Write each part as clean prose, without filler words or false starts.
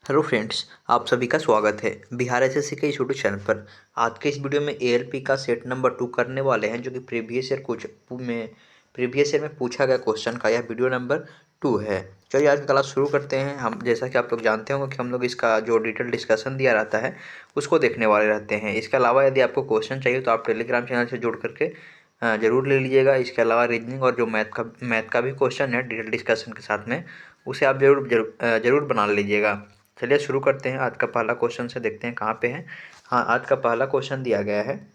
Hello friends, आप सभी का स्वागत है बिहार एसएससी के इस यूट्यूब चैनल पर। आज के इस वीडियो में एएलपी का सेट नंबर 2 करने वाले हैं, जो कि प्रीवियस ईयर में पूछा गया क्वेश्चन का यह वीडियो नंबर 2 है। चलिए आज की क्लास शुरू करते हैं। हम जैसा कि आप लोग जानते होंगे कि हम लोग इसका जो डिटेल डिस्कशन दिया रहता है उसको देखने वाले रहते हैं। इसके अलावा यदि आपको क्वेश्चन चाहिए तो आप टेलीग्राम चैनल से जुड़ करके ज़रूर ले लीजिएगा। इसके अलावा रीजनिंग और जो मैथ का भी क्वेश्चन है डिटेल डिस्कशन के साथ में, उसे आप जरूर बना लीजिएगा। चलिए शुरू करते हैं। आज का पहला क्वेश्चन से देखते हैं कहाँ पे है। हाँ, आज का पहला क्वेश्चन दिया गया है।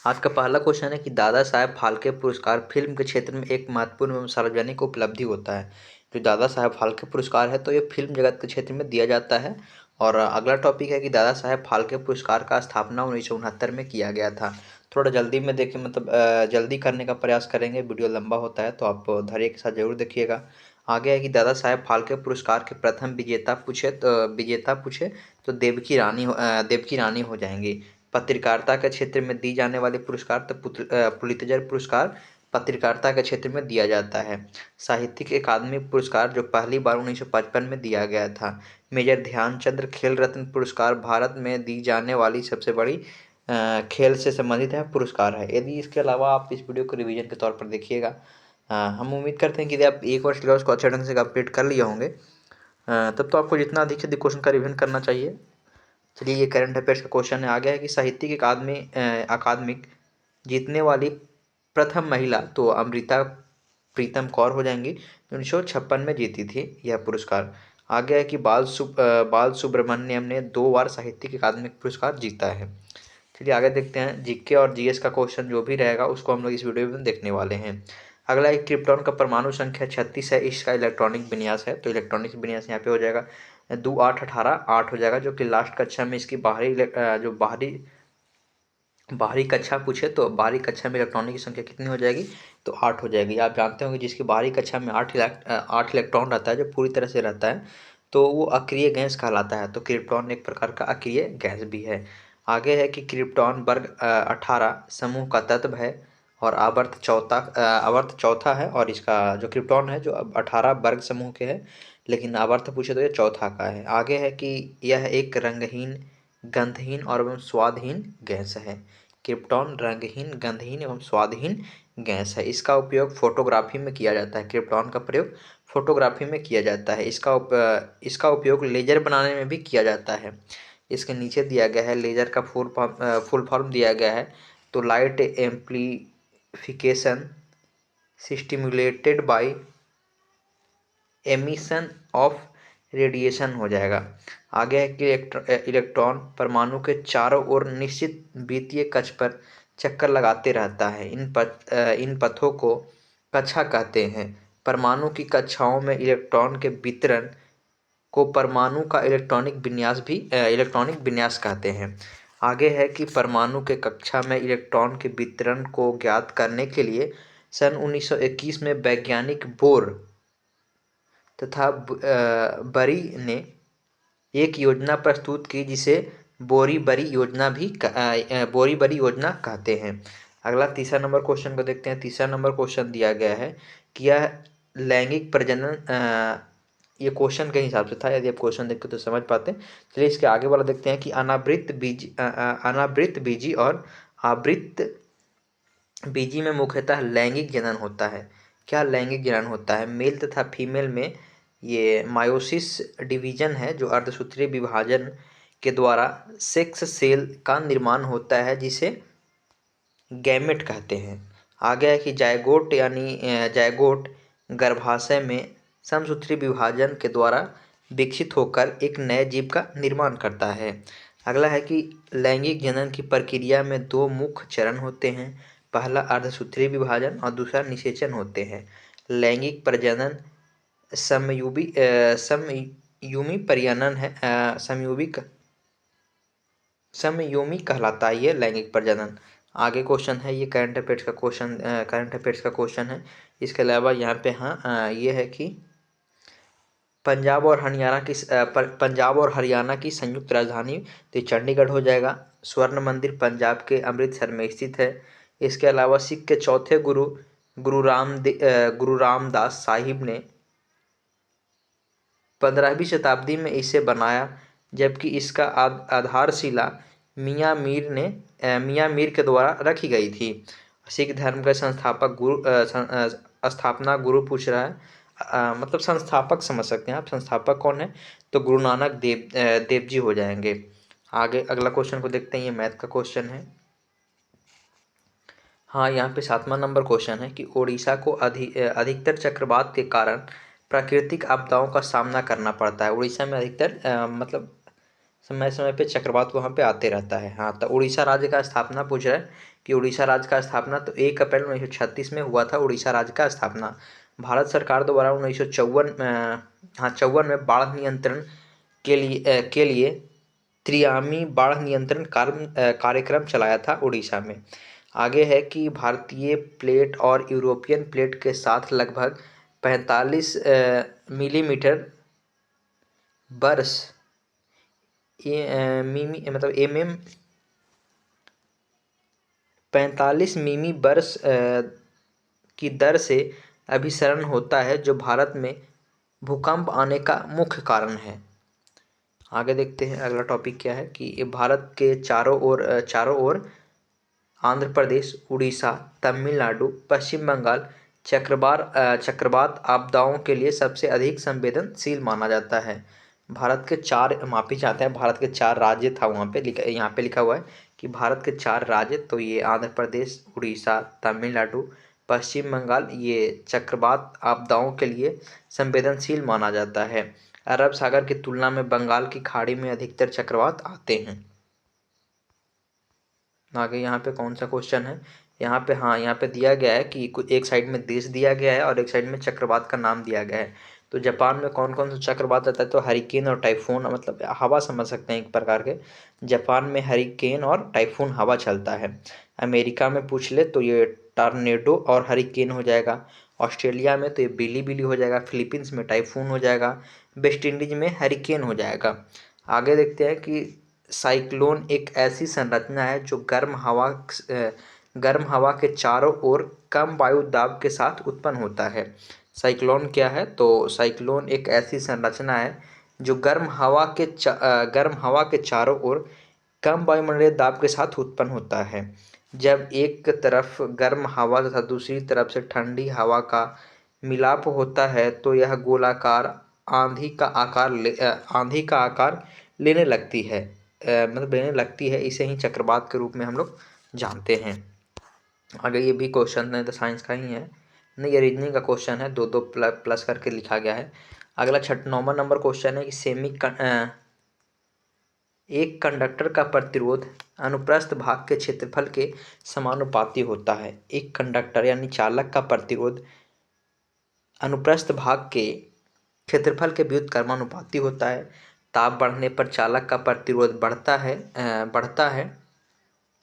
आज का पहला क्वेश्चन है कि दादा साहेब फाल्के पुरस्कार फिल्म के क्षेत्र में एक महत्वपूर्ण एवं सार्वजनिक उपलब्धि होता है। जो दादा साहेब फाल्के पुरस्कार है तो ये फिल्म जगत के क्षेत्र में दिया जाता है। और अगला टॉपिक है कि दादा साहेब फाल्के पुरस्कार का स्थापना 1969 में किया गया था। थोड़ा जल्दी में देखें, मतलब जल्दी करने का प्रयास करेंगे, वीडियो लंबा होता है तो आप धैर्य के साथ जरूर देखिएगा। आगे है कि दादा साहेब फाल्के पुरस्कार के प्रथम विजेता पूछे तो देवकी रानी हो जाएंगी। पत्रकारिता के क्षेत्र में दी जाने वाली पुरस्कार तो पुलित्जर पुरस्कार पत्रकारिता के क्षेत्र में दिया जाता है। साहित्यिक अकादमी पुरस्कार जो पहली बार 1955 में दिया गया था। मेजर ध्यानचंद खेल रत्न पुरस्कार भारत में दी जाने वाली सबसे बड़ी खेल से संबंधित है पुरस्कार है। यदि इसके अलावा आप इस वीडियो को रिवीजन के तौर पर देखिएगा। हम उम्मीद करते हैं कि यदि आप एक बार सिलेबस को अच्छे ढंग से कंप्लीट कर लिए होंगे, तब तो आपको जितना अधिक से अधिक क्वेश्चन का रिवीजन करना चाहिए। चलिए, ये करंट अफेयर्स का क्वेश्चन है। आ गया है कि साहित्यिक अकादमिक जीतने वाली प्रथम महिला तो अमृता प्रीतम कौर हो जाएंगी, 1956 में जीती थी यह पुरस्कार। आ गया है कि बाल सुब्रमण्यम ने 2 बार साहित्यिक अकादमिक पुरस्कार जीता है। चलिए आगे देखते हैं। जीके और जीएस का क्वेश्चन जो भी रहेगा उसको हम लोग इस वीडियो में देखने वाले हैं। अगला एक क्रिप्टॉन का परमाणु संख्या 36 है। इसका इलेक्ट्रॉनिक विन्यास है, तो इलेक्ट्रॉनिक विन्यास यहाँ पे हो जाएगा 2 8 18 8 हो जाएगा, जो कि लास्ट कक्षा में इसकी बाहरी कक्षा पूछे तो बाहरी कक्षा में इलेक्ट्रॉनिक की संख्या कितनी हो जाएगी, तो 8 हो जाएगी। आप जानते होंगे जिसकी बाहरी कक्षा में 8 इलेक्ट्रॉन रहता है, जो पूरी तरह से रहता है, तो वो अक्रिय गैस कहलाता है। तो क्रिप्टॉन एक प्रकार का अक्रिय गैस भी है। आगे है कि क्रिप्टॉन वर्ग 18 समूह का तत्व है और आवर्त चौथा है। और इसका जो क्रिप्टॉन है जो 18 वर्ग समूह के है, लेकिन आवर्त पूछे तो ये चौथा का है। आगे है कि यह एक रंगहीन, गंधहीन और एवं स्वादहीन गैस है। क्रिप्टॉन रंगहीन, गंधहीन एवं स्वादहीन गैस है। इसका उपयोग फोटोग्राफी में किया जाता है। क्रिप्टॉन का प्रयोग फोटोग्राफी में किया जाता है। इसका उपयोग लेजर बनाने में भी किया जाता है। इसके नीचे दिया गया है लेजर का फुल फॉर्म दिया गया है, तो light amplification stimulated by emission of radiation हो जाएगा। आगे है कि इलेक्ट्रॉन परमाणु के चारों ओर निश्चित वृत्तीय कक्ष पर चक्कर लगाते रहता है। इन पथों को कक्षा कहते हैं। परमाणु की कक्षाओं में इलेक्ट्रॉन के वितरण को परमाणु का इलेक्ट्रॉनिक विन्यास कहते हैं। आगे है कि परमाणु के कक्षा में इलेक्ट्रॉन के वितरण को ज्ञात करने के लिए सन 1921 में वैज्ञानिक बोर तथा बरी ने एक योजना प्रस्तुत की, जिसे बोरी बरी योजना कहते हैं। अगला तीसरा नंबर क्वेश्चन को देखते हैं। तीसरा नंबर क्वेश्चन दिया गया है कि यह लैंगिक प्रजनन, ये क्वेश्चन के हिसाब से था, यदि आप क्वेश्चन देखते तो समझ पाते। चलिए इसके आगे वाला देखते हैं कि अनावृत बीजी और आवृत बीजी में मुख्यतः लैंगिक जनन होता है। क्या लैंगिक जनन होता है? मेल तथा फीमेल में ये मायोसिस डिवीजन है, जो अर्धसूत्रीय विभाजन के द्वारा सेक्स सेल का निर्माण होता है, जिसे गैमेट कहते हैं। आगे है कि जायगोट गर्भाशय में समसूत्री विभाजन के द्वारा विकसित होकर एक नए जीव का निर्माण करता है। अगला है कि लैंगिक जनन की प्रक्रिया में 2 मुख्य चरण होते हैं। पहला अर्धसूत्रीय विभाजन और दूसरा निषेचन होते हैं। लैंगिक प्रजनन समयुमी प्रजनन है। समयुमी कहलाता है ये लैंगिक प्रजनन। आगे क्वेश्चन है, ये करंट अफेयर्स का क्वेश्चन है। इसके अलावा यहाँ पे ये है कि पंजाब और हरियाणा की संयुक्त राजधानी तो चंडीगढ़ हो जाएगा। स्वर्ण मंदिर पंजाब के अमृतसर में स्थित है। इसके अलावा सिख के चौथे गुरु रामदास साहिब ने 15वीं शताब्दी में इसे बनाया, जबकि इसका आधारशिला मियाँ मीर के द्वारा रखी गई थी। सिख धर्म के संस्थापक स्थापना गुरु पूछ रहा है, मतलब संस्थापक समझ सकते हैं आप। संस्थापक कौन है? तो गुरु नानक देव जी हो जाएंगे। आगे अगला क्वेश्चन को देखते हैं, ये मैथ का क्वेश्चन है। हाँ, यहाँ पे 7वां नंबर क्वेश्चन है कि ओडिशा को अधिकतर चक्रवात के कारण प्राकृतिक आपदाओं का सामना करना पड़ता है। उड़ीसा में अधिकतर मतलब समय समय पे चक्रवात वहाँ पे आते रहता है। हाँ, तो उड़ीसा राज्य का स्थापना पूछ रहा है कि उड़ीसा राज्य का स्थापना तो 1 अप्रैल 1936 में हुआ था। उड़ीसा राज्य का स्थापना भारत सरकार द्वारा 1954 में बाढ़ नियंत्रण के लिए त्रियामी बाढ़ नियंत्रण कार्यक्रम चलाया था उड़ीसा में। आगे है कि भारतीय प्लेट और यूरोपियन प्लेट के साथ लगभग 45 मिलीमीटर बर्स मतलब mm 45 मिमी बर्स की दर से अभिसरण होता है, जो भारत में भूकंप आने का मुख्य कारण है। आगे देखते हैं अगला टॉपिक क्या है कि भारत के चारों ओर आंध्र प्रदेश, उड़ीसा, तमिलनाडु, पश्चिम बंगाल चक्रवात आपदाओं के लिए सबसे अधिक संवेदनशील माना जाता है। भारत के 4 माफी चाहते हैं, भारत के 4 राज्य था वहाँ पे यहाँ पे लिखा हुआ है कि भारत के 4 राज्य, तो ये आंध्र प्रदेश, उड़ीसा, तमिलनाडु, पश्चिम बंगाल, ये चक्रवात आपदाओं के लिए संवेदनशील माना जाता है। अरब सागर की तुलना में बंगाल की खाड़ी में अधिकतर चक्रवात आते हैं। आगे यहाँ पे कौन सा क्वेश्चन है? यहाँ पे हाँ, यहाँ पे दिया गया है कि एक साइड में देश दिया गया है और एक साइड में चक्रवात का नाम दिया गया है। तो जापान में कौन कौन सा चक्रवात आता है? तो हरिकेन और टाइफून, मतलब हवा समझ सकते हैं एक प्रकार के। जापान में हरिकेन और टाइफून हवा चलता है। अमेरिका में पूछ ले तो ये टॉर्नेडो और हरिकेन हो जाएगा। ऑस्ट्रेलिया में तो ये बिली हो जाएगा। फिलीपींस में टाइफून हो जाएगा। वेस्ट इंडीज में हरिकेन हो जाएगा। आगे देखते हैं कि साइक्लोन एक ऐसी संरचना है जो गर्म हवा के चारों ओर कम वायु दाब के साथ उत्पन्न होता है। साइक्लोन क्या है? तो साइक्लोन एक ऐसी संरचना है जो गर्म हवा के चारों ओर कम वायुमंडलीय दाब के साथ उत्पन्न होता है। जब एक तरफ गर्म हवा तथा दूसरी तरफ से ठंडी हवा का मिलाप होता है तो यह गोलाकार आंधी का आकार लेने लगती है। मतलब लेने लगती है। इसे ही चक्रवात के रूप में हम लोग जानते हैं। आगे ये भी क्वेश्चन है तो साइंस का ही है, नहीं ये रीजनिंग का क्वेश्चन है। 2-2 प्लस करके लिखा गया है। अगला 9वां नंबर क्वेश्चन है कि एक कंडक्टर का प्रतिरोध अनुप्रस्थ भाग के क्षेत्रफल के समानुपाती होता है। एक कंडक्टर यानी चालक का प्रतिरोध अनुप्रस्थ भाग के क्षेत्रफल के व्युत्क्रमानुपाती होता है। ताप बढ़ने पर चालक का प्रतिरोध बढ़ता है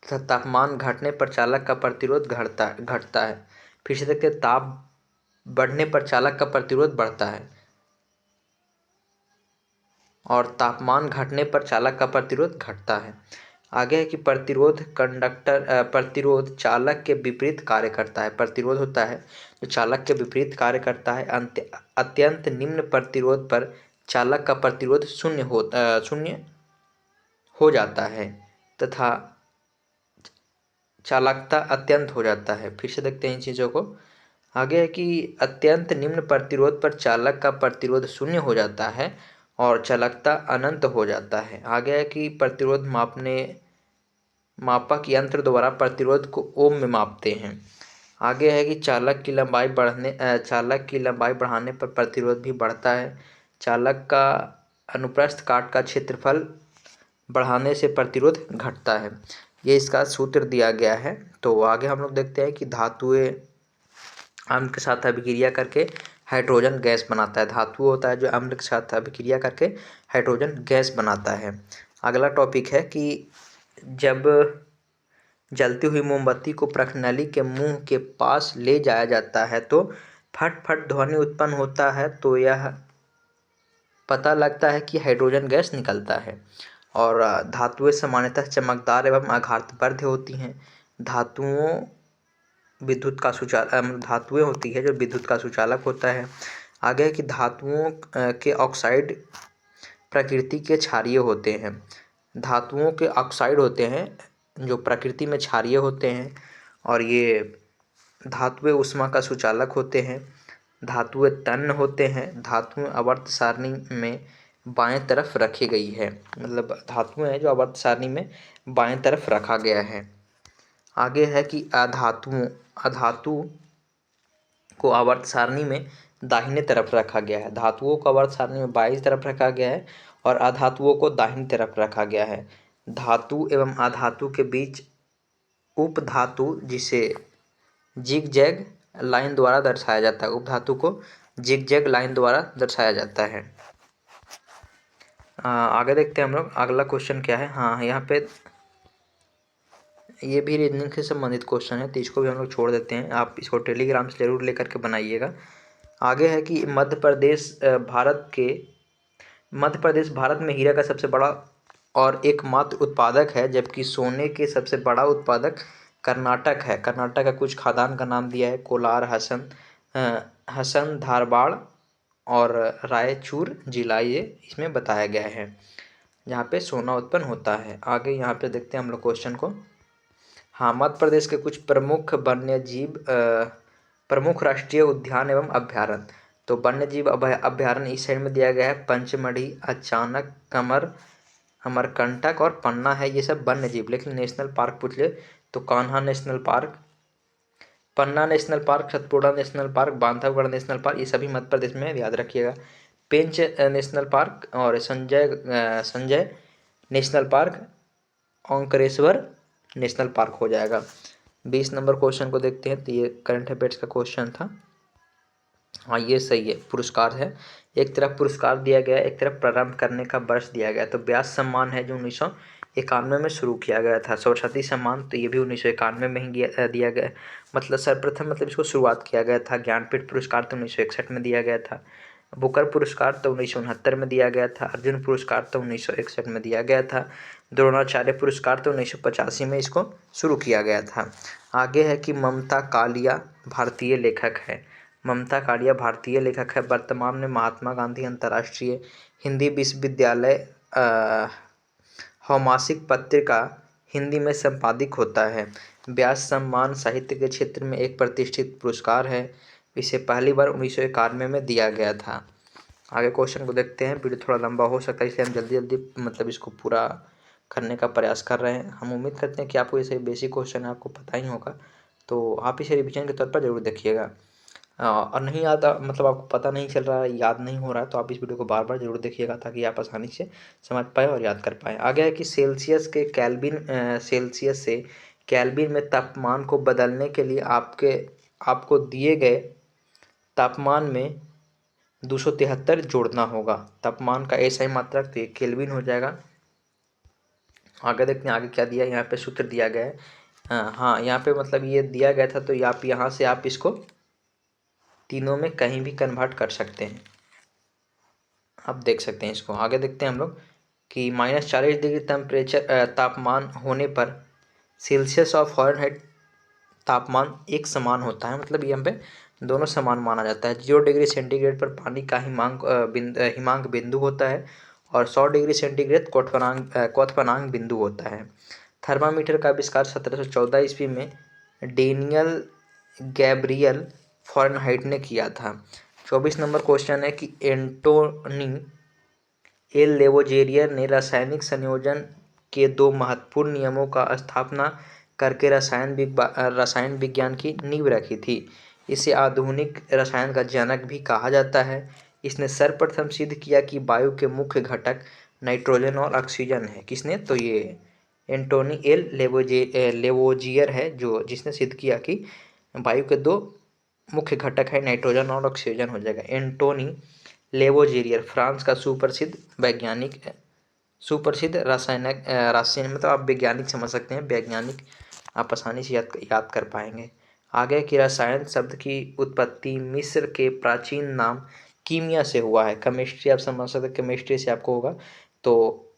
तथा तापमान घटने पर चालक का प्रतिरोध घटता है। फिर से देखते हैं, ताप बढ़ने पर चालक का प्रतिरोध बढ़ता है और तापमान घटने पर चालक का प्रतिरोध घटता है। आगे है कि प्रतिरोध चालक के विपरीत कार्य करता है। प्रतिरोध होता है जो चालक के विपरीत कार्य करता है। अत्यंत निम्न प्रतिरोध पर चालक का प्रतिरोध शून्य हो जाता है तथा चालकता अत्यंत हो जाता है। फिर से देखते हैं इन चीज़ों को। आगे है कि अत्यंत निम्न प्रतिरोध पर चालक का प्रतिरोध शून्य हो जाता है और चालकता अनंत हो जाता है। आगे है कि प्रतिरोध मापक यंत्र द्वारा प्रतिरोध को ओम में मापते हैं। आगे है कि चालक की लंबाई बढ़ाने पर प्रतिरोध भी बढ़ता है। चालक का अनुप्रस्थ काट का क्षेत्रफल बढ़ाने से प्रतिरोध घटता है। ये इसका सूत्र दिया गया है। तो आगे हम लोग देखते हैं कि धातुएं अम्ल के साथ अभिक्रिया करके हाइड्रोजन गैस बनाता है। धातु होता है जो अम्ल के साथ अभिक्रिया करके हाइड्रोजन गैस बनाता है। अगला टॉपिक है कि जब जलती हुई मोमबत्ती को प्रखनली के मुंह के पास ले जाया जाता है तो फट फट ध्वनि उत्पन्न होता है, तो यह पता लगता है कि हाइड्रोजन गैस निकलता है। और धातुएं सामान्यतः चमकदार एवं आघातवर्ध होती हैं। धातुएं होती है जो विद्युत का सुचालक होता है। आगे है कि धातुओं के ऑक्साइड प्रकृति के क्षारीय होते हैं। धातुओं के ऑक्साइड होते हैं जो प्रकृति में क्षारीय होते हैं और ये धातुएं ऊष्मा का सुचालक होते हैं। धातुएं तन्य होते हैं। धातुएं आवर्त सारणी में बाएं तरफ रखी गई है, मतलब धातुएं हैं जो आवर्त सारणी में बाएं तरफ रखा गया है। आगे है कि अधातु को आवर्त सारणी में दाहिने तरफ रखा गया है। धातुओं को आवर्त सारणी में बाईं तरफ रखा गया है और अधातुओं को दाहिनी तरफ रखा गया है। धातु एवं अधातु के बीच उपधातु जिसे जिग-जैग लाइन द्वारा दर्शाया जाता है। उपधातु को जिग-जैग लाइन द्वारा दर्शाया जाता है। आगे देखते हैं हम लोग अगला क्वेश्चन क्या है। हाँ, यहाँ पे ये भी रीजनिंग से संबंधित क्वेश्चन है तो इसको भी हम लोग छोड़ देते हैं। आप इसको टेलीग्राम से जरूर लेकर के बनाइएगा। आगे है कि मध्य प्रदेश भारत में हीरा का सबसे बड़ा और एकमात्र उत्पादक है, जबकि सोने के सबसे बड़ा उत्पादक कर्नाटक है। कर्नाटक का कुछ खादान का नाम दिया है, कोलार, हसन, धारवाड़ और रायचूर जिला ये इसमें बताया गया है जहाँ पे सोना उत्पन्न होता है। आगे यहाँ पे देखते हैं हम लोग क्वेश्चन को। हाँ, मध्य प्रदेश के कुछ प्रमुख राष्ट्रीय उद्यान एवं अभ्यारण्य। तो वन्य जीव अभ्यारण्य इस साइड में दिया गया है, पंचमढ़ी, अचानक, अमरकंटक और पन्ना है, ये सब वन्य जीव। लेकिन नेशनल पार्क पूछ ले तो Kanha national park, Panna national park, Satpura national park, Bandhavgarh national park, ये सभी मध्य प्रदेश में याद रखिएगा। पेंच नेशनल पार्क और Sanjay national park, Omkareshwar national park हो जाएगा। 20 नंबर क्वेश्चन को देखते हैं तो ये करंट अफेयर्स का क्वेश्चन था। हाँ, ये सही है, पुरस्कार है। एक तरफ पुरस्कार दिया गया, एक तरफ प्रारंभ करने का वर्ष दिया गया। तो व्यास सम्मान है जो 1991 में शुरू किया गया था। सरस्वती सम्मान तो ये भी 1991 में ही दिया गया, मतलब सर्वप्रथम मतलब इसको शुरुआत किया गया था। ज्ञानपीठ पुरस्कार तो 1961 में दिया गया था। बुकर पुरस्कार तो 1969 में दिया गया था। अर्जुन पुरस्कार तो 1961 में दिया गया था। द्रोणाचार्य पुरस्कार तो 1985 में इसको शुरू किया गया था। आगे है कि ममता कालिया भारतीय लेखक है। ममता कालिया भारतीय लेखक है। वर्तमान में महात्मा गांधी अंतर्राष्ट्रीय हिंदी विश्वविद्यालय हौमासिक पत्रिका हिंदी में संपादित होता है। व्यास सम्मान साहित्य के क्षेत्र में एक प्रतिष्ठित पुरस्कार है। इसे पहली बार 1991 में दिया गया था। आगे क्वेश्चन को देखते हैं। वीडियो थोड़ा लंबा हो सकता है इसलिए हम जल्दी जल्दी मतलब इसको पूरा करने का प्रयास कर रहे हैं। हम उम्मीद करते हैं कि आपको ये सभी बेसिक क्वेश्चन है आपको पता ही होगा, तो आप इसे रिविजन के तौर पर जरूर देखिएगा। और नहीं आता मतलब आपको पता नहीं चल रहा है, याद नहीं हो रहा है, तो आप इस वीडियो को बार बार जरूर देखिएगा ताकि आप आसानी से समझ पाए और याद कर पाएँ। आगे है कि सेल्सियस से केल्विन में तापमान को बदलने के लिए आपको दिए गए तापमान में 273 जोड़ना होगा। तापमान का ऐसा ही मात्रक तो ये केल्विन हो जाएगा। आगे देखते हैं आगे क्या दिया है। यहाँ पे सूत्र दिया गया है। हाँ, यहाँ पे मतलब ये दिया गया था तो आप यहाँ से आप इसको तीनों में कहीं भी कन्वर्ट कर सकते हैं, आप देख सकते हैं इसको। आगे देखते हैं हम लोग कि -40 डिग्री तापमान होने पर सेल्सियस और फ़ारेनहाइट तापमान एक समान होता है, मतलब यहाँ पे दोनों समान माना जाता है। 0 डिग्री सेंटीग्रेड पर पानी का हिमांक बिंदु होता है और 100 डिग्री सेंटीग्रेड क्वथनांक बिंदु होता है। थर्मामीटर का आविष्कार 1714 ईस्वी में डेनियल गैब्रियल फ़ारेनहाइट ने किया था। 24 नंबर क्वेश्चन है कि एंटोनी एल लेवोजेरियर ने रासायनिक संयोजन के 2 महत्वपूर्ण नियमों का स्थापना करके रसायन विज्ञान की नींव रखी थी। इसे आधुनिक रसायन का जनक भी कहा जाता है। इसने सर्वप्रथम सिद्ध किया कि वायु के मुख्य घटक नाइट्रोजन और ऑक्सीजन है। किसने? तो ये एंटोनी एल लेवोजियर है जिसने सिद्ध किया कि वायु के 2 मुख्य घटक है, नाइट्रोजन और ऑक्सीजन हो जाएगा। एंटोनी लेवोजेरियर फ्रांस का सुप्रसिद्ध वैज्ञानिक है, सुप्रसिद्ध रासायनिक मतलब आप वैज्ञानिक समझ सकते हैं, वैज्ञानिक आप आसानी से याद कर पाएंगे। आगे कि रसायन शब्द की उत्पत्ति मिस्र के प्राचीन नाम कीमिया से हुआ है। केमिस्ट्री आप समझ सकते हैं, केमिस्ट्री से आपको होगा तो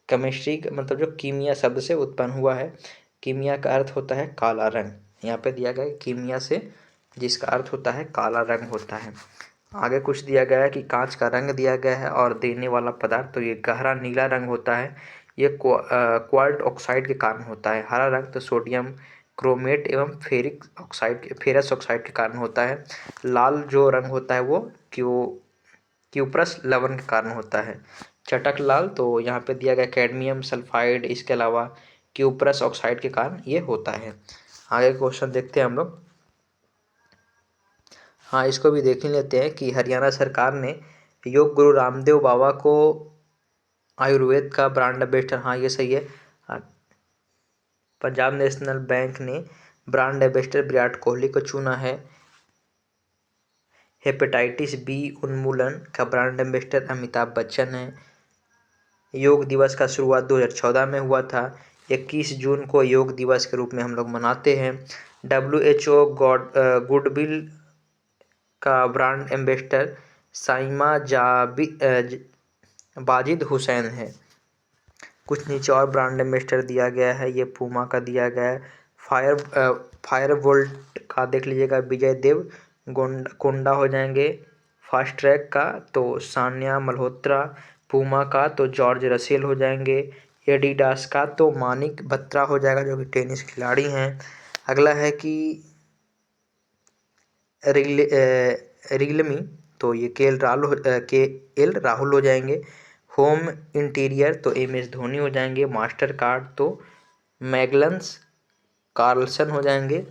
केमिस्ट्री मतलब जो कीमिया शब्द से उत्पन्न हुआ है। कीमिया का अर्थ होता है काला रंग, यहाँ पे दिया गया कीमिया से जिसका अर्थ होता है काला रंग होता है। आगे कुछ दिया गया है कि कांच का रंग दिया गया है और देने वाला पदार्थ, तो ये गहरा नीला रंग होता है, ये क्वार्ट ऑक्साइड के कारण होता है। हरा रंग तो सोडियम क्रोमेट एवं फेरस ऑक्साइड के कारण होता है। लाल जो रंग होता है वो क्यूप्रस लवण के कारण होता है। चटक लाल तो यहाँ पे दिया गया कैडमियम सल्फाइड, इसके अलावा क्यूप्रस ऑक्साइड के कारण ये होता है। आगे क्वेश्चन देखते हैं हम लोग। हाँ, इसको भी देख ही लेते हैं कि हरियाणा सरकार ने योग गुरु रामदेव बाबा को आयुर्वेद का ब्रांड एम्बेसडर, हाँ ये सही है। हाँ, पंजाब नेशनल बैंक ने ब्रांड एम्बेसडर विराट कोहली को चुना है। हेपेटाइटिस बी उन्मूलन का ब्रांड एम्बेसडर अमिताभ बच्चन है। योग दिवस का शुरुआत 2014 में हुआ था। 21 जून को योग दिवस के रूप में हम लोग मनाते हैं। WHO गुडविल का ब्रांड एम्बेसडर साइमा बाजिद हुसैन है। कुछ नीचे और ब्रांड एम्बेसडर दिया गया है, ये पूमा का दिया गया है। फायर वोल्ट का देख लीजिएगा, विजय देव कोंडा हो जाएंगे। फास्ट ट्रैक का तो सान्या मल्होत्रा, पूमा का तो जॉर्ज रसेल हो जाएंगे। एडिडास का तो मानिक बत्रा हो जाएगा, जो कि टेनिस खिलाड़ी हैं। अगला है कि रियलमी, तो ये के एल राहुल हो जाएंगे। होम इंटीरियर तो MS धोनी हो जाएंगे। मास्टर कार्ड तो मैगलन्स कार्लसन हो जाएंगे।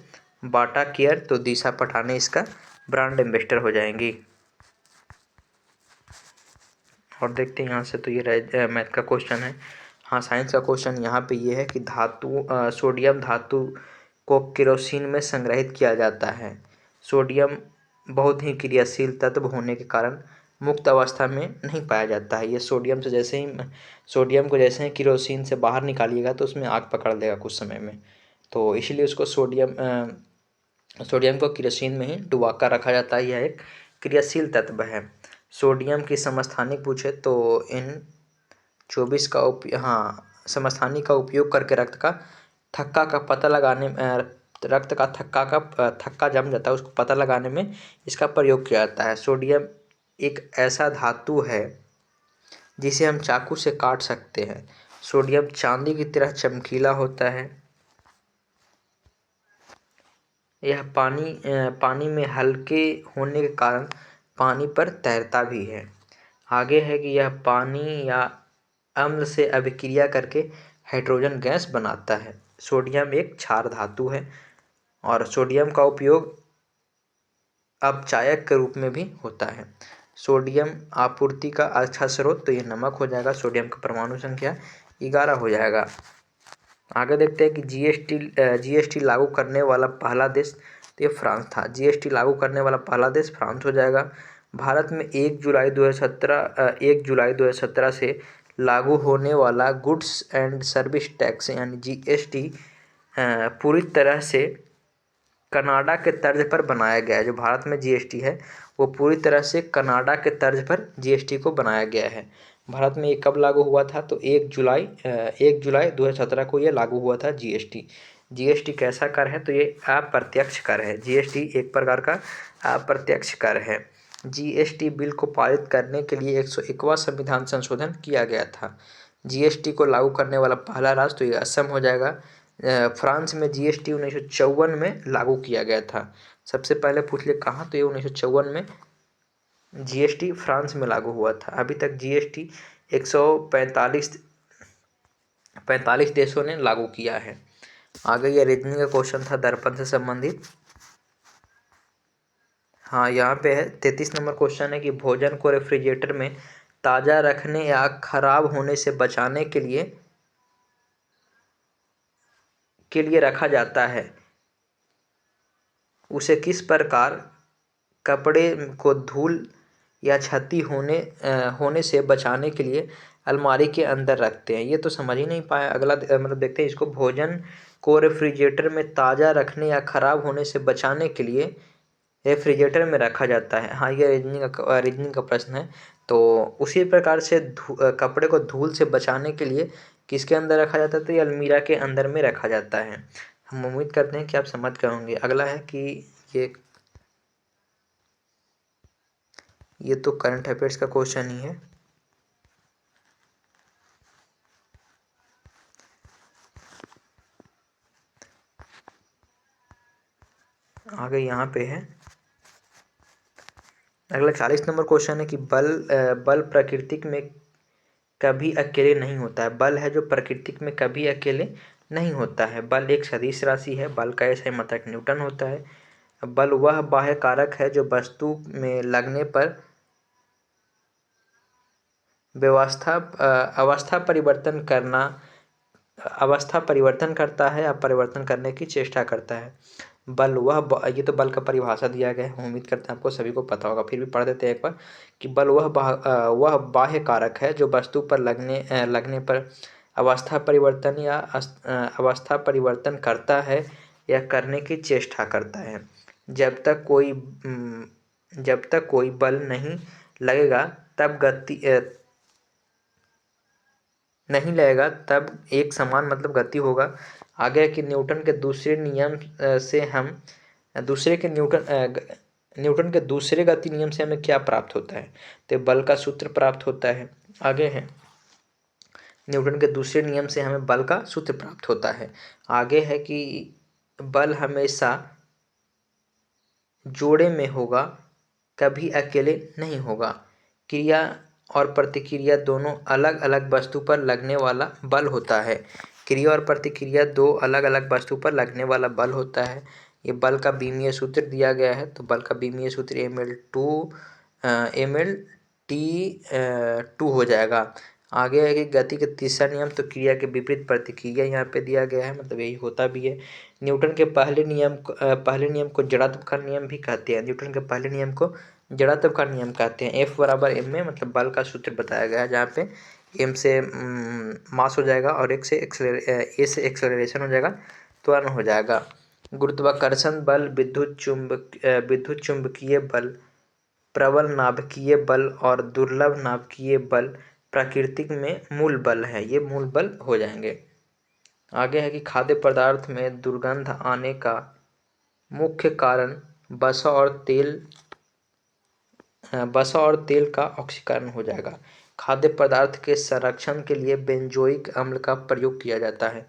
बाटा केयर तो दिशा पटानी इसका ब्रांड एम्बेसडर हो जाएंगी। और देखते हैं यहाँ से, तो ये मैथ का क्वेश्चन है। हाँ, साइंस का क्वेश्चन यहाँ पे ये है कि सोडियम धातु को केरोसिन में संग्रहित किया जाता है। सोडियम बहुत ही क्रियाशील तत्व होने के कारण मुक्त अवस्था में नहीं पाया जाता है। ये सोडियम को जैसे ही केरोसिन से बाहर निकालिएगा तो उसमें आग पकड़ लेगा कुछ समय में, तो इसलिए उसको सोडियम को केरोसिन में ही डुबा कर रखा जाता है। यह एक क्रियाशील तत्व है। सोडियम की समस्थानिक पूछे तो N24 का समस्थानिक का उपयोग करके रक्त का थक्का जम जाता है, उसको पता लगाने में इसका प्रयोग किया जाता है। सोडियम एक ऐसा धातु है जिसे हम चाकू से काट सकते हैं। सोडियम चांदी की तरह चमकीला होता है। यह पानी में हल्के होने के कारण पानी पर तैरता भी है। आगे है कि यह पानी या अम्ल से अभिक्रिया करके हाइड्रोजन गैस बनाता है। सोडियम एक क्षार धातु है और सोडियम का उपयोग अपचायक के रूप में भी होता है। सोडियम आपूर्ति का अच्छा स्रोत तो ये नमक हो जाएगा। सोडियम का परमाणु संख्या 11 हो जाएगा। आगे देखते हैं कि GST लागू करने वाला पहला देश, तो ये फ्रांस था। GST लागू करने वाला पहला देश फ्रांस हो जाएगा। भारत में 1 जुलाई 2017 से लागू होने वाला गुड्स एंड सर्विस टैक्स यानी GST पूरी तरह से कनाडा के तर्ज पर बनाया गया है। जो भारत में GST है वो पूरी तरह से कनाडा के तर्ज पर GST को बनाया गया है। भारत में ये कब लागू हुआ था, तो 1 जुलाई 2017 को ये लागू हुआ था GST कैसा कर है, तो ये अप्रत्यक्ष कर है। GST एक प्रकार का अप्रत्यक्ष कर है। GST बिल को पारित करने के लिए 101वां संविधान संशोधन किया गया था। GST को लागू करने वाला पहला राज्य तो ये असम हो जाएगा। फ्रांस में GST 1954 में लागू किया गया था। सबसे पहले पूछ ले कहाँ, तो ये 1954 में GST फ्रांस में लागू हुआ था। अभी तक GST 145 देशों ने लागू किया है। आगे ये रीजनिंग का क्वेश्चन था दर्पण से संबंधित। हाँ, यहाँ पे है 33 नंबर क्वेश्चन है कि भोजन को रेफ्रिजरेटर में ताज़ा रखने या खराब होने से बचाने के लिए रखा जाता है। उसे किस प्रकार कपड़े को धूल या क्षति होने से बचाने के लिए अलमारी के अंदर रखते हैं। ये तो समझ ही नहीं पाया। अगला मतलब देखते हैं इसको। भोजन को रेफ्रिजरेटर में ताज़ा रखने या खराब होने से बचाने के लिए रेफ्रिजरेटर में रखा जाता है। हाँ, ये रीजनिंग का प्रश्न है। तो उसी प्रकार से कपड़े को धूल से बचाने के लिए किसके अंदर रखा जाता है, तो ये अलमीरा के अंदर में रखा जाता है। हम उम्मीद करते हैं कि आप समझ गए होंगे। अगला है कि ये ये तो करंट अफेयर्स का क्वेश्चन ही है। आगे यहाँ पे है अगला 40 नंबर क्वेश्चन है कि बल प्राकृतिक में कभी अकेले नहीं होता है। बल है जो प्राकृतिक में कभी अकेले नहीं होता है। बल एक सदिश राशि है। बल का SI मात्रक न्यूटन होता है। बल वह बाह्य कारक है जो वस्तु में लगने पर अवस्था परिवर्तन करता है या परिवर्तन करने की चेष्टा करता है। ये तो बल का परिभाषा दिया गया है, उम्मीद करते हैं आपको सभी को पता होगा, फिर भी पढ़ देते हैं एक बार कि बल वह बाह्य कारक है जो वस्तु पर लगने पर अवस्था परिवर्तन करता है या करने की चेष्टा करता है। जब तक कोई बल नहीं लगेगा तब एक समान मतलब गति होगा। आगे है कि न्यूटन के दूसरे गति नियम से हमें क्या प्राप्त होता है, तो बल का सूत्र प्राप्त होता है। आगे है न्यूटन के दूसरे नियम से हमें बल का सूत्र प्राप्त होता है। आगे है कि बल हमेशा जोड़े में होगा, कभी अकेले नहीं होगा। क्रिया और प्रतिक्रिया दोनों अलग अलग वस्तु पर लगने वाला बल होता है। क्रिया और प्रतिक्रिया दो अलग अलग वस्तु पर लगने वाला बल होता है। ये बल का बीमीय सूत्र दिया गया है, तो बल का बीमीय सूत्र mL/T/2 हो जाएगा। आगे है कि गति का तीसरा नियम, तो क्रिया के विपरीत प्रतिक्रिया यहाँ पे दिया गया है, मतलब यही होता भी है। न्यूटन के पहले नियम को जड़त्व का नियम भी कहते हैं। न्यूटन के पहले नियम को जड़त्व का नियम कहते हैं। F बराबर m में मतलब बल का सूत्र बताया गया है, जहाँ पे m से मास हो जाएगा और a से एक्सेलरेशन हो जाएगा, त्वरण हो जाएगा। गुरुत्वाकर्षण बल, विद्युत चुंबकीय बल, प्रबल नाभिकीय बल और दुर्लभ नाभिकीय बल प्राकृतिक में मूल बल है। ये मूल बल हो जाएंगे। आगे है कि खाद्य पदार्थ में दुर्गंध आने का मुख्य कारण वसा और तेल का ऑक्सीकरण हो जाएगा। खाद्य पदार्थ के संरक्षण के लिए बेंजोइक अम्ल का प्रयोग किया जाता है।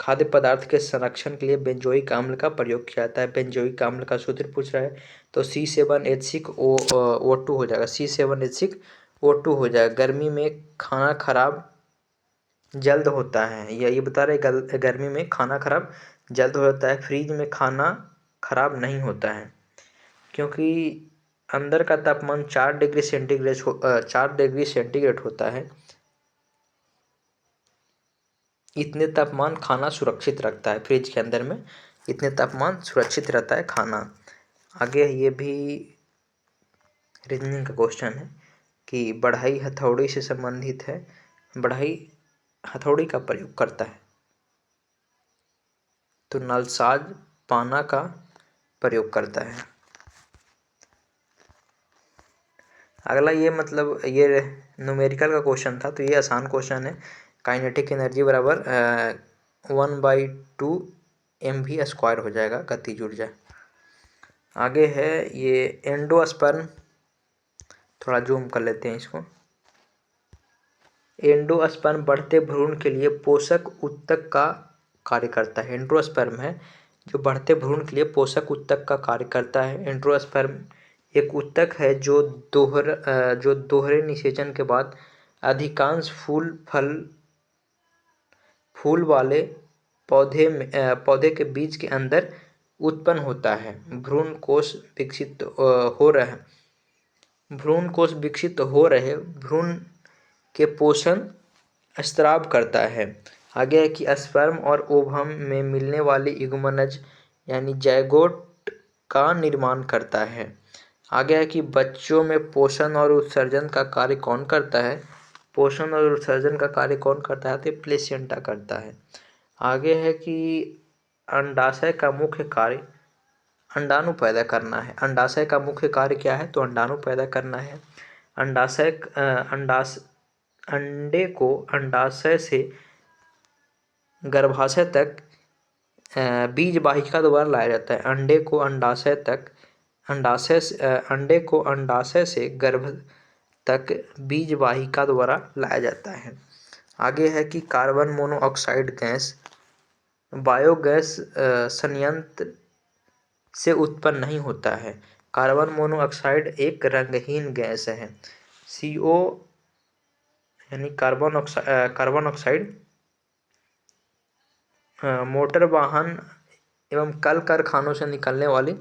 खाद्य पदार्थ के संरक्षण के लिए बेंजोइक अम्ल का प्रयोग किया जाता है। बेंजोइक अम्ल का सूत्र पूछ रहा है, तो C7H6O2 हो जाएगा। C7H6O2 हो जाएगा। गर्मी में खाना खराब जल्द होता है, ये बता रहे गर्मी में खाना खराब जल्द हो जाता है। फ्रिज में खाना खराब नहीं होता है, क्योंकि अंदर का तापमान 4 डिग्री सेंटीग्रेड होता है। इतने तापमान खाना सुरक्षित रखता है। फ्रिज के अंदर में इतने तापमान सुरक्षित रहता है खाना। आगे ये भी रीजनिंग का क्वेश्चन है कि बढ़ई हथौड़ी से संबंधित है। बढ़ई हथौड़ी का प्रयोग करता है, तो नलसाज पाना का प्रयोग करता है। अगला ये मतलब ये न्यूमेरिकल का क्वेश्चन था, तो ये आसान क्वेश्चन है। काइनेटिक एनर्जी बराबर 1/2 mv² हो जाएगा, गतिज ऊर्जा। आगे है ये एंडोस्पर्म, थोड़ा जूम कर लेते हैं इसको। एंडोस्पर्म बढ़ते भ्रूण के लिए पोषक ऊतक का कार्य करता है। एंडोस्पर्म है जो बढ़ते भ्रूण के लिए पोषक ऊतक का कार्य करता है। एंडोस्पर्म एक ऊतक है जो दोहरे निषेचन के बाद अधिकांश फूल वाले पौधे के बीज के अंदर उत्पन्न होता है। भ्रूण कोष विकसित हो रहे भ्रूण के पोषण स्राव करता है। आगे है कि स्पर्म और ओवम में मिलने वाली युग्मनज यानी जायगोट का निर्माण करता है। आगे है कि बच्चों में पोषण और उत्सर्जन का कार्य कौन करता है। पोषण और उत्सर्जन का कार्य कौन करता है, तो प्लेसेंटा करता है। आगे है कि अंडाशय का मुख्य कार्य अंडाणु पैदा करना है। अंडाशय का मुख्य कार्य क्या है, तो अंडाणु पैदा करना है। अंडे को अंडाशय से गर्भाशय तक बीज वाहिका द्वारा लाया जाता है। अंडे को अंडाशय तक अंडे को अंडाशय से गर्भ तक बीज वाहिका द्वारा लाया जाता है। आगे है कि कार्बन मोनोऑक्साइड गैस बायोगैस संयंत्र से उत्पन्न नहीं होता है। कार्बन मोनोऑक्साइड एक रंगहीन गैस है। CO यानी कार्बन ऑक्साइड मोटर वाहन एवं कल कारखानों से निकलने वाली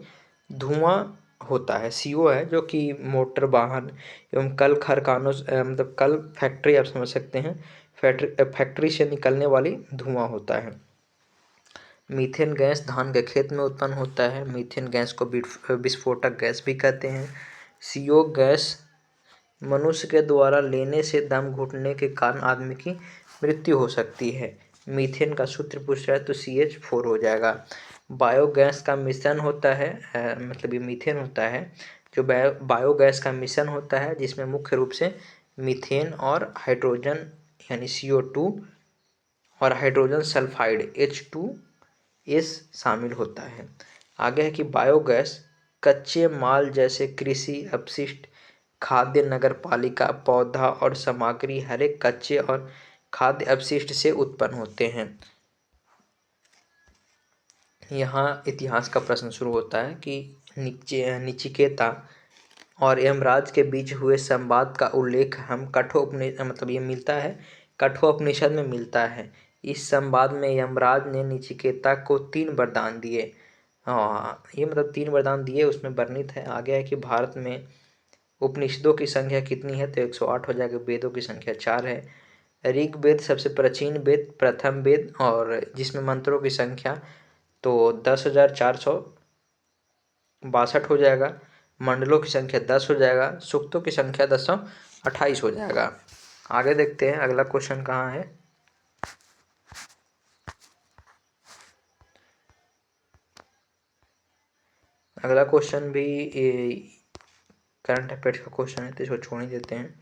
धुआं होता है। CO है जो कि मोटर वाहन एवं कल कारखानों मतलब कल फैक्ट्री आप समझ सकते हैं, फैक्ट्री से निकलने वाली धुआं होता है। मीथेन गैस धान के खेत में उत्पन्न होता है। मीथेन गैस को विस्फोटक गैस भी कहते हैं। CO गैस मनुष्य के द्वारा लेने से दम घुटने के कारण आदमी की मृत्यु हो सकती है। मीथेन का सूत्र पूछ रहा है तो CH4 हो जाएगा। बायोगैस का मिश्रण होता है, मतलब ये मीथेन होता है जो बायोगैस का मिश्रण होता है, जिसमें मुख्य रूप से मीथेन और हाइड्रोजन यानी CO2 और हाइड्रोजन सल्फाइड H2S शामिल होता है। आगे है कि बायोगैस कच्चे माल जैसे कृषि अपशिष्ट, खाद्य, नगरपालिका, पौधा और सामग्री हर एक कच्चे और खाद्य अपशिष्ट से उत्पन्न होते हैं। यहाँ इतिहास का प्रश्न शुरू होता है कि नचिकेता और यमराज के बीच हुए संवाद का उल्लेख हम मतलब ये मिलता है कठोपनिषद में मिलता है। इस संवाद में यमराज ने नचिकेता को 3 वरदान दिए। हाँ, ये मतलब 3 वरदान दिए उसमें वर्णित है। आगे है कि भारत में उपनिषदों की संख्या कितनी है, तो 108 हो जाएगा। वेदों की संख्या 4 है। ऋग्वेद सबसे प्राचीन वेद, प्रथम वेद, और जिसमें मंत्रों की संख्या तो 10,462 हो जाएगा। मंडलों की संख्या 10 हो जाएगा। सूक्तों की संख्या 1028 हो जाएगा। आगे देखते हैं अगला क्वेश्चन कहाँ है। अगला क्वेश्चन भी करंट अफेयर्स का क्वेश्चन है तो इसको छोड़ ही देते हैं।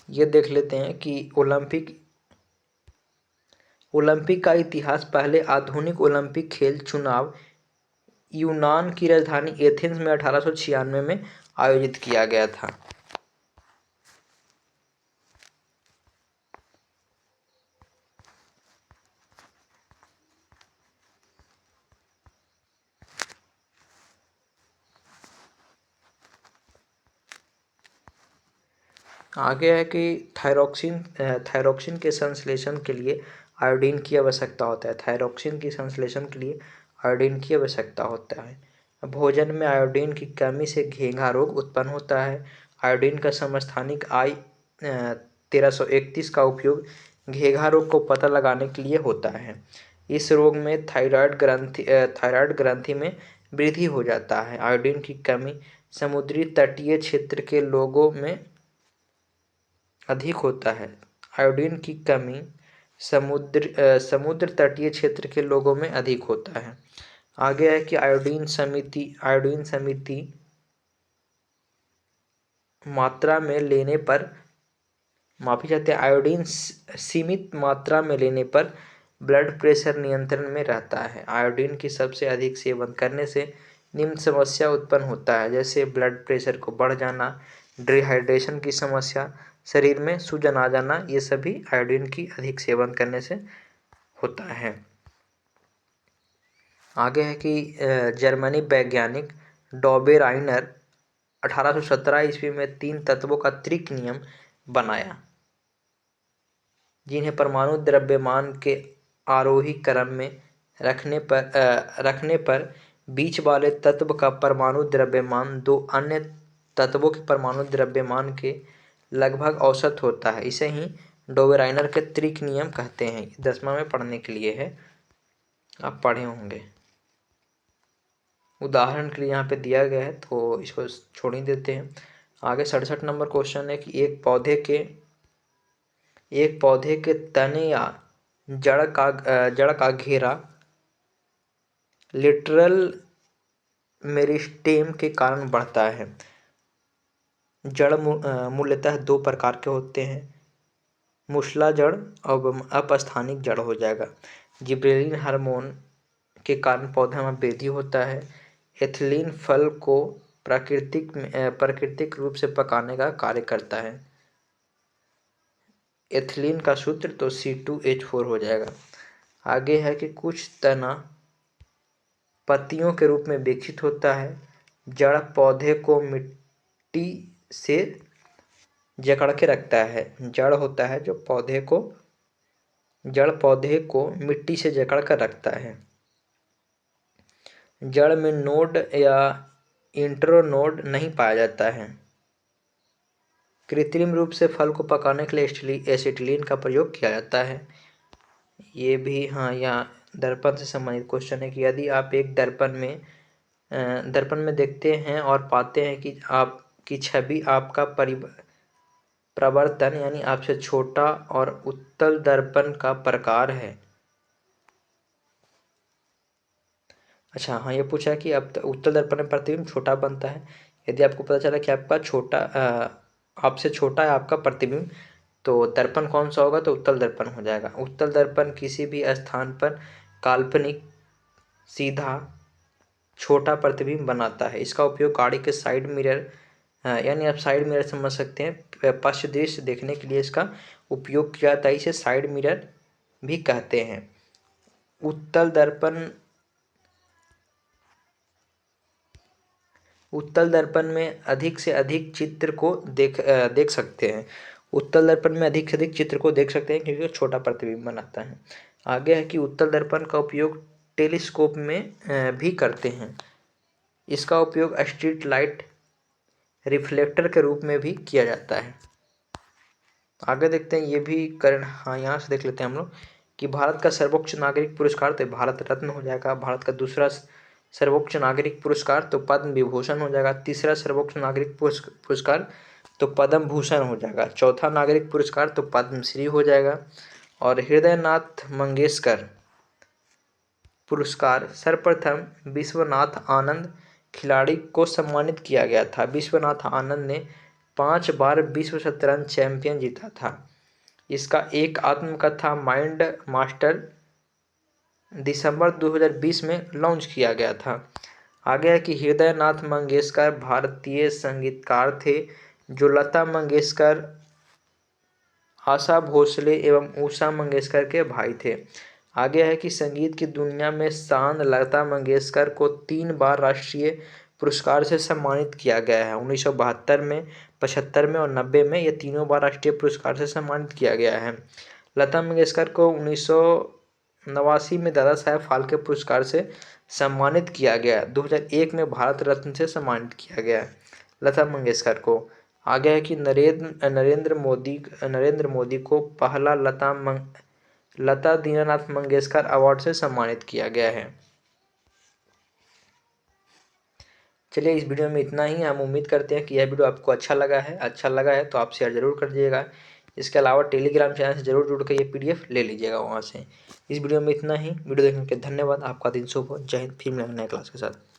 ये देख लेते हैं कि ओलंपिक का इतिहास। पहले आधुनिक ओलंपिक खेल चुनाव यूनान की राजधानी एथेंस में 1896 में आयोजित किया गया था। आगे है कि थायरोक्सिन के संश्लेषण के लिए आयोडीन की आवश्यकता होता है। थायरोक्सिन की संश्लेषण के लिए आयोडीन की आवश्यकता होता है। भोजन में आयोडीन की कमी से घेंघा रोग उत्पन्न होता है। आयोडीन का समस्थानिक I-1331 का उपयोग घेंघा रोग को पता लगाने के लिए होता है। इस रोग में थायराइड ग्रंथि में वृद्धि हो जाता है। आयोडीन की कमी समुद्री तटीय क्षेत्र के लोगों में अधिक होता है। आयोडीन की कमी समुद्र तटीय क्षेत्र के लोगों में अधिक होता है। आगे है कि आयोडीन समिति मात्रा में लेने पर आयोडीन सीमित मात्रा में लेने पर ब्लड प्रेशर नियंत्रण में रहता है। आयोडीन की सबसे अधिक सेवन करने से निम्न समस्या उत्पन्न होता है, जैसे ब्लड प्रेशर को बढ़ जाना, डिहाइड्रेशन की समस्या, शरीर में सूजन आ जाना। ये सभी आयोडीन की अधिक सेवन करने से होता है। आगे है कि जर्मनी वैज्ञानिक डॉबेराइनर 1817 ईस्वी में 3 तत्वों का त्रिक नियम बनाया, जिन्हें परमाणु द्रव्यमान के आरोही क्रम में रखने पर बीच वाले तत्व का परमाणु द्रव्यमान 2 अन्य तत्वों के परमाणु द्रव्यमान के लगभग औसत होता है। इसे ही डोबेराइनर के त्रिक नियम कहते हैं। 10वां में पढ़ने के लिए है, आप पढ़े होंगे। उदाहरण के लिए यहाँ पे दिया गया है तो इसको छोड़ ही देते हैं। आगे 67 नंबर क्वेश्चन है कि एक पौधे के तने या जड़ का घेरा लिटरल मेरिस्टेम के कारण बढ़ता है। जड़ मूलतः 2 प्रकार के होते हैं, मूसला जड़ और अपस्थानिक जड़ हो जाएगा। जिबरेलिन हार्मोन के कारण पौधा में वृद्धि होता है। एथिलीन फल को प्राकृतिक रूप से पकाने का कार्य करता है। एथिलीन का सूत्र तो C2H4 हो जाएगा। आगे है कि कुछ तना पत्तियों के रूप में विकसित होता है। जड़ पौधे को मिट्टी से जकड़ के रखता है। जड़ होता है जो जड़ पौधे को मिट्टी से जकड़ कर रखता है। जड़ में नोड या इंटरनोड नहीं पाया जाता है। कृत्रिम रूप से फल को पकाने के लिए एसिटिलीन का प्रयोग किया जाता है। ये भी हाँ, यहाँ दर्पण से संबंधित क्वेश्चन है कि यदि आप एक दर्पण में देखते हैं और पाते हैं कि आपकी छवि आपका प्रवर्तन यानी आपसे छोटा और उत्तल दर्पण का प्रकार है। अच्छा हाँ, ये पूछा कि अब उत्तल दर्पण में प्रतिबिंब छोटा बनता है। यदि आपको पता चला कि आपसे छोटा है आपका प्रतिबिंब, तो दर्पण कौन सा होगा, तो उत्तल दर्पण हो जाएगा। उत्तल दर्पण किसी भी स्थान पर काल्पनिक सीधा छोटा प्रतिबिंब बनाता है। इसका उपयोग गाड़ी के साइड मिरर यानी आप साइड मिरर समझ सकते हैं, पश्च दृश्य देखने के लिए इसका उपयोग किया जाता है। इसे साइड मिरर भी कहते हैं। उत्तल दर्पण में अधिक से अधिक चित्र को देख सकते हैं। उत्तल दर्पण में अधिक से अधिक चित्र को देख सकते हैं क्योंकि छोटा प्रतिबिंब बनाता है। आगे है कि उत्तल दर्पण का उपयोग टेलीस्कोप में भी करते हैं। इसका उपयोग स्ट्रीट लाइट रिफ्लेक्टर के रूप में भी किया जाता है। आगे देखते हैं, ये भी हाँ, यहाँ से देख लेते हैं हम लोग कि भारत का सर्वोच्च नागरिक पुरस्कार तो भारत रत्न हो जाएगा। भारत का दूसरा सर्वोच्च नागरिक पुरस्कार तो पद्म विभूषण हो जाएगा। तीसरा सर्वोच्च नागरिक पुरस्कार तो पद्म भूषण हो जाएगा। चौथा नागरिक पुरस्कार तो पद्मश्री हो जाएगा। और हृदयनाथ मंगेशकर पुरस्कार सर्वप्रथम विश्वनाथ आनंद खिलाड़ी को सम्मानित किया गया था। विश्वनाथ आनंद ने 5 बार विश्व शतरंज चैंपियन जीता था। इसका एक आत्मकथा माइंड मास्टर दिसंबर 2020 में लॉन्च किया गया था। आगे है कि हृदयनाथ मंगेशकर भारतीय संगीतकार थे जो लता मंगेशकर, आशा भोसले एवं उषा मंगेशकर के भाई थे। आगे है कि संगीत की दुनिया में शान लता मंगेशकर को 3 बार राष्ट्रीय पुरस्कार से सम्मानित किया गया है। 1972 में, 75 में और 90 में ये तीनों बार राष्ट्रीय पुरस्कार से सम्मानित किया गया है। लता मंगेशकर को 1989 में दादा साहेब फाल्के पुरस्कार से सम्मानित किया गया। 2001 में भारत रत्न से सम्मानित किया गया लता मंगेशकर को। आगे है कि नरेंद्र मोदी को पहला लता दीनानाथ मंगेशकर अवार्ड से सम्मानित किया गया है। चलिए, इस वीडियो में इतना ही। हम उम्मीद करते हैं कि यह वीडियो आपको अच्छा लगा है तो आप शेयर जरूर कर दीजिएगा। इसके अलावा टेलीग्राम चैनल से जरूर जुड़ कर ये PDF ले लीजिएगा वहाँ से। इस वीडियो में इतना ही। वीडियो देखने के लिए धन्यवाद। आपका दिन शुभ हो। जय हिंद। फिर मिलेंगे नए क्लास के साथ।